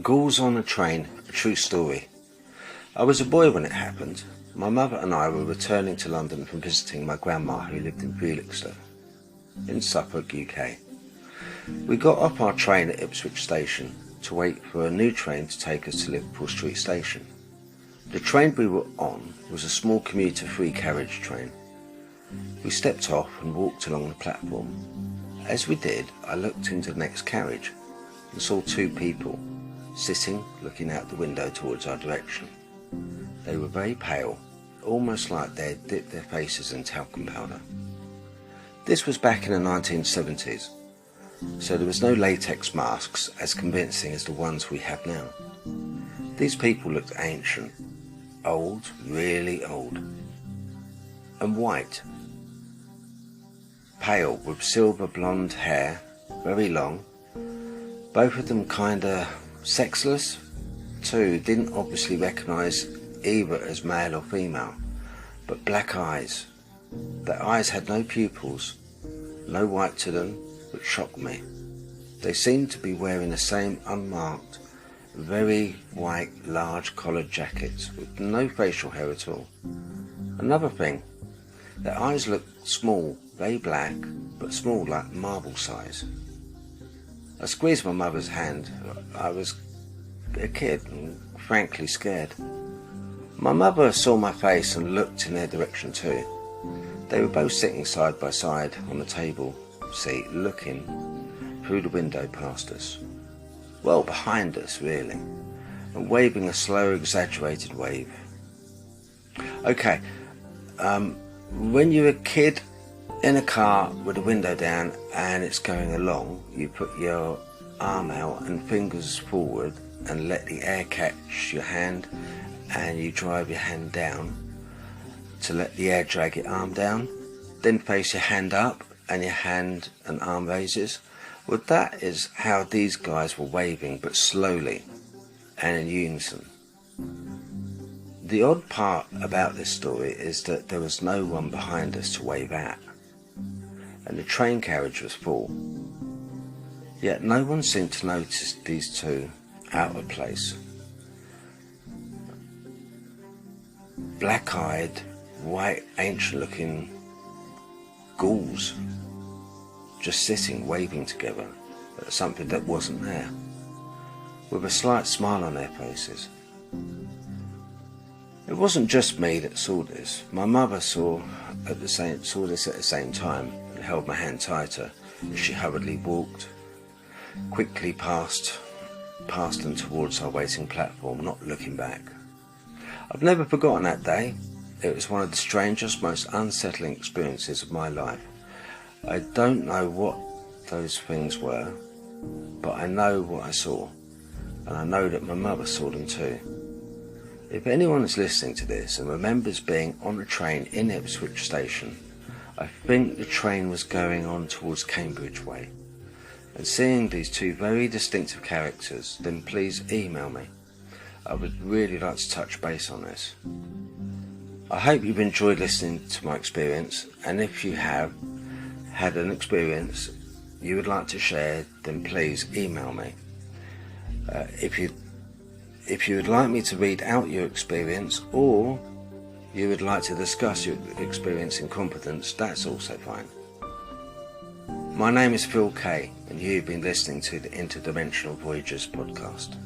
Ghouls on a train, a true story. I was a boy when it happened. My mother and I were returning to London from visiting my grandma who lived in Felixstowe, in Suffolk, UK. We got off our train at Ipswich Station to wait for a new train to take us to Liverpool Street Station. The train we were on was a small commuter free carriage train. We stepped off and walked along the platform. As we did, I looked into the next carriage and saw two people sitting looking out the window towards our direction. They were very pale, almost like they had dipped their faces in talcum powder. This was back in the 1970s, so there was no latex masks as convincing as the ones we have now. These people looked ancient, old, really old, and white, pale with silver blonde hair, very long. Both of them kinda sexless too, didn't obviously recognise either as male or female, but black eyes. Their eyes had no pupils, no white to them, which shocked me. They seemed to be wearing the same unmarked, very white, large collared jackets with no facial hair at all. Another thing, their eyes looked small, very black, but small like marble size. I squeezed my mother's hand. I was a kid and frankly scared. My mother saw my face and looked in their direction too. They were both sitting side by side on the table seat, looking through the window past us. Well, behind us really, and waving a slow, exaggerated wave. Okay, when you're a kid in a car with the window down and it's going along, you put your arm out and fingers forward and let the air catch your hand, and you drive your hand down to let the air drag your arm down, then face your hand up and your hand and arm raises. Well, that is how these guys were waving, but slowly and in unison. The odd part about this story is that there was no one behind us to wave at, and the train carriage was full. Yet no one seemed to notice these two out of place. Black-eyed, white, ancient-looking ghouls, just sitting, waving together at something that wasn't there, with a slight smile on their faces. It wasn't just me that saw this. My mother saw this at the same time and held my hand tighter as she hurriedly walked quickly past and towards our waiting platform, not looking back. I've never forgotten that day. It was one of the strangest, most unsettling experiences of my life. I don't know what those things were, but I know what I saw, and I know that my mother saw them too. If anyone is listening to this and remembers being on a train in Ipswich Station, I think the train was going on towards Cambridge Way, and seeing these two very distinctive characters, then please email me. I would really like to touch base on this. I hope you've enjoyed listening to my experience, and if you have had an experience you would like to share, then please email me. If you would like me to read out your experience, or you would like to discuss your experience in confidence, that's also fine. My name is Phil Kay, and you've been listening to the Interdimensional Voyagers podcast.